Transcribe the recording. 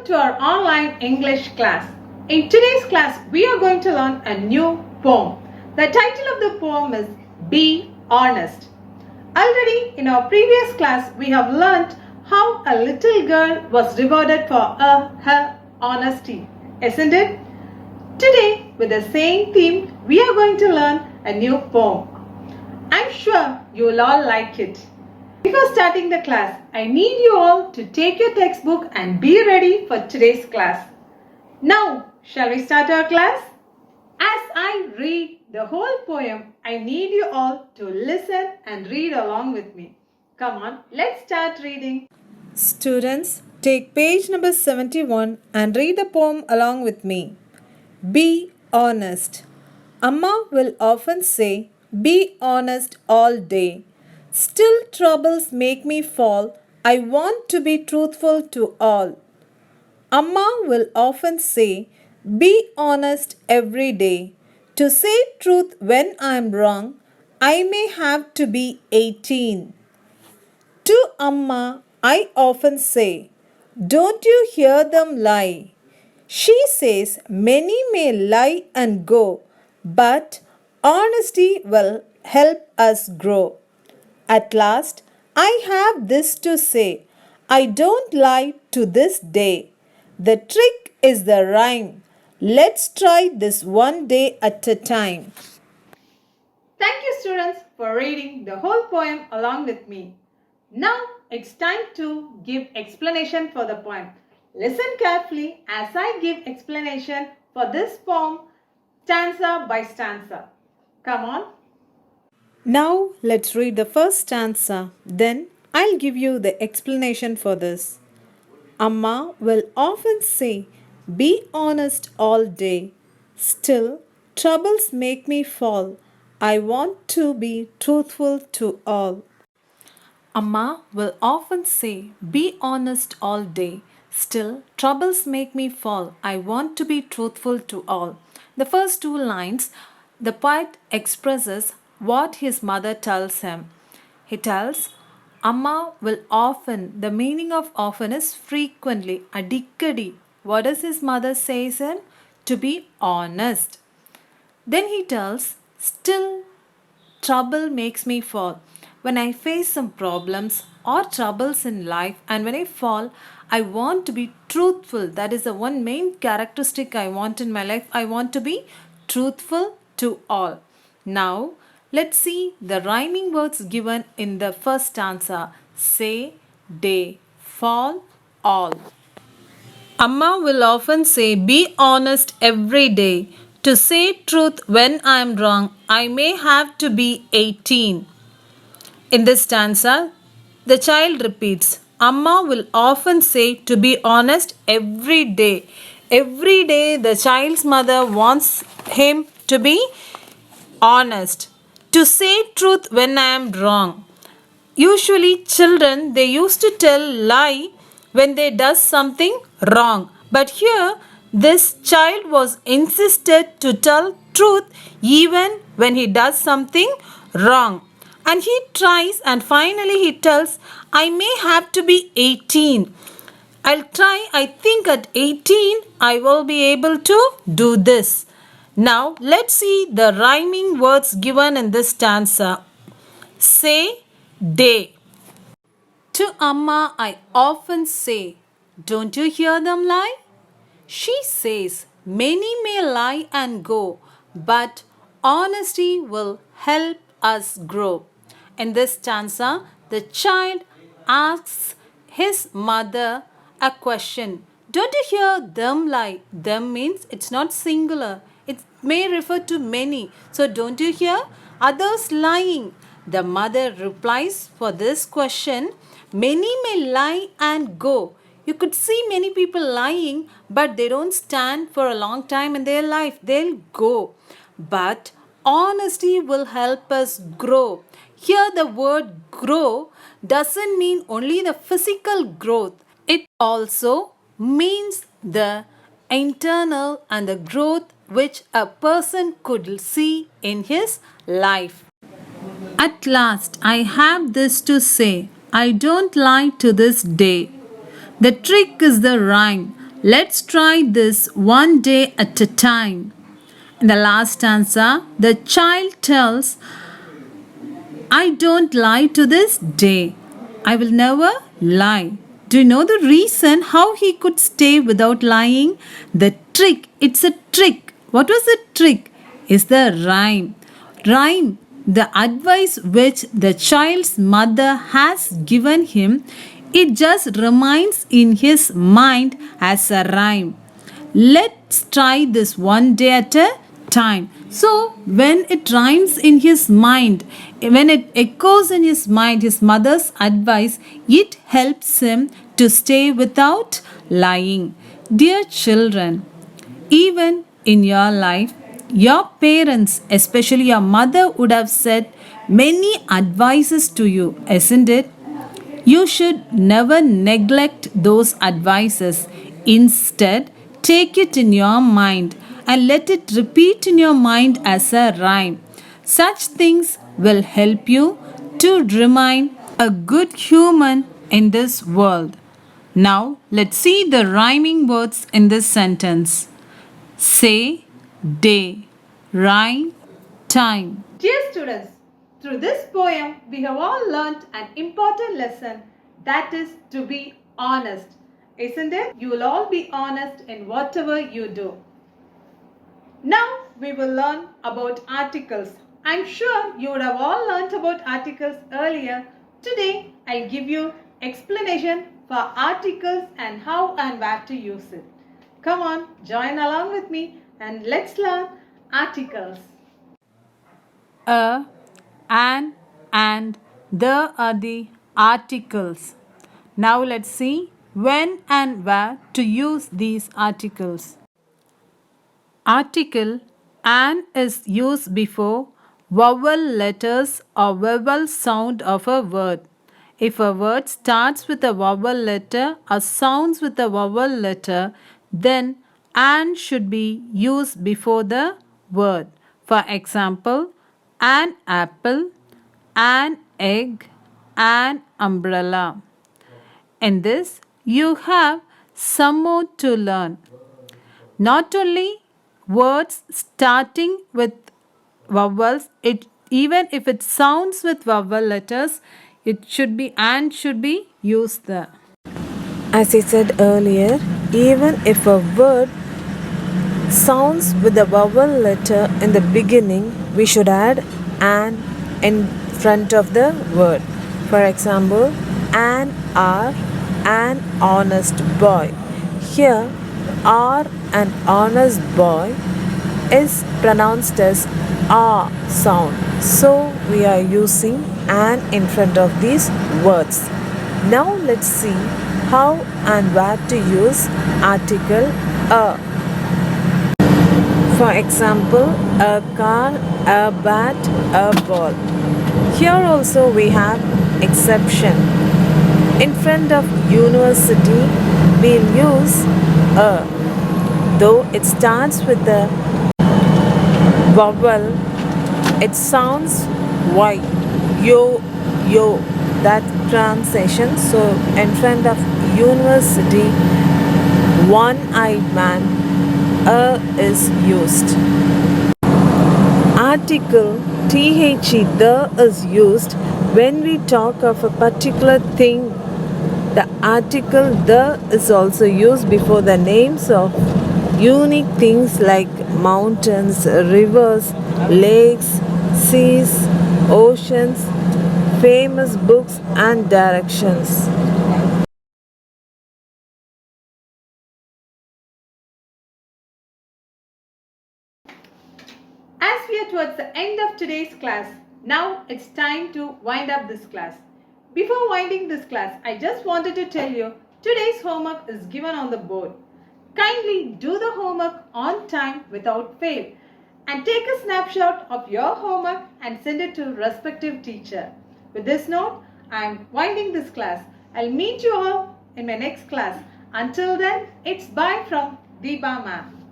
Welcome to our online English class. In today's class, we are going to learn a new poem. The title of the poem is Be Honest. Already in our previous class, we have learnt how a little girl was rewarded for her honesty, isn't it? Today, with the same theme, we are going to learn a new poem. I'm sure you will all like it. Before starting the class, I need you all to take your textbook and be ready for today's class. Now, shall we start our class? As I read the whole poem, I need you all to listen and read along with me. Come on, let's start reading. Students, take page number 71 and read the poem along with me. Be honest. Amma will often say, be honest all day. Still troubles make me fall. I want to be truthful to all. Amma will often say, be honest every day. To say truth when I am wrong, I may have to be 18. To Amma, I often say, don't you hear them lie? She says, many may lie and go, but honesty will help us grow. At last, I have this to say, I don't lie to this day. The trick is the rhyme. Let's try this one day at a time. Thank you, students, for reading the whole poem along with me. Now it's time to give explanation for the poem. Listen carefully as I give explanation for this poem stanza by stanza. Come on. Now let's read the first stanza. Then I'll give you the explanation for this. Amma will often say, be honest all day. Still, troubles make me fall. I want to be truthful to all. Amma will often say, be honest all day. Still, troubles make me fall. I want to be truthful to all. The first two lines, the poet expresses what his mother tells him. He tells, Amma will often, the meaning of often is frequently, adikadi. What does his mother say him? To be honest. Then he tells, still trouble makes me fall. When I face some problems or troubles in life and when I fall, I want to be truthful. That is the one main characteristic I want in my life. I want to be truthful to all. Now, let's see the rhyming words given in the first stanza. Say, day, fall, all. Amma will often say, be honest every day. To say truth when I am wrong, I may have to be 18. In this stanza, the child repeats, Amma will often say to be honest every day. Every day the child's mother wants him to be honest. To say truth when I am wrong. Usually children, they used to tell lie when they does something wrong. But here, this child was insisted to tell truth even when he does something wrong. And he tries and finally he tells, I may have to be 18. I'll try, I think at 18 I will be able to do this. Now let's see the rhyming words given in this stanza. Say, day. To Amma I often say, don't you hear them lie? She says, many may lie and go, but honesty will help us grow. In this stanza, the child asks his mother a question. Don't you hear them lie? Them means it's not singular. It may refer to many. So don't you hear others lying? The mother replies for this question, many may lie and go. You could see many people lying, but they don't stand for a long time in their life. They'll go. But honesty will help us grow. Here the word grow doesn't mean only the physical growth. It also means the internal and the growth which a person could see in his life. At last, I have this to say. I don't lie to this day. The trick is the rhyme. Let's try this one day at a time. In the last stanza, the child tells, I don't lie to this day. I will never lie. Do you know the reason how he could stay without lying? The trick. It's a trick. What was the trick? Is the rhyme. Rhyme. The advice which the child's mother has given him, it just remains in his mind as a rhyme. Let's try this one day at a time. So, when it rhymes in his mind, when it echoes in his mind, his mother's advice, it helps him to stay without lying. Dear children, even in your life, your parents, especially your mother, would have said many advices to you, isn't it? You should never neglect those advices. Instead, take it in your mind and let it repeat in your mind as a rhyme. Such things will help you to remain a good human in this world. Now, let's see the rhyming words in this sentence. Say, day, rhyme, time. Dear students, through this poem, we have all learnt an important lesson, that is to be honest. Isn't it? You will all be honest in whatever you do. Now we will learn about articles. I'm sure you would have all learnt about articles earlier. Today I'll give you explanation for articles and how and where to use it. Come on, join along with me and let's learn articles. A, an, and the are the articles. Now let's see when and where to use these articles. Article an is used before vowel letters or vowel sound of a word. If a word starts with a vowel letter or sounds with a vowel letter, then an should be used before the word. For example, an apple, an egg, an umbrella. In this, you have some more to learn. Not only words starting with vowels, it even if it sounds with vowel letters, it should be and should be used there. As I said earlier, even if a word sounds with a vowel letter in the beginning, we should add an in front of the word. For example, an hour, an honest boy. Here, are an honest boy is pronounced as ah sound. So we are using an in front of these words. Now let's see how and where to use article a. For example, a car, a bat, a ball. Here also we have exception. In front of university, we'll use a. Though it starts with the vowel, it sounds y. Yo, yo. That pronunciation. So in front of university, one-eyed man, a is used. Article the is used when we talk of a particular thing. The article the is also used before the names of unique things like mountains, rivers, lakes, seas, oceans, famous books and directions. As we are towards the end of today's class, now it's time to wind up this class. Before winding this class, I just wanted to tell you today's homework is given on the board. Kindly do the homework on time without fail and take a snapshot of your homework and send it to respective teacher. With this note, I am winding this class. I'll meet you all in my next class. Until then, it's bye from Deepa ma'am.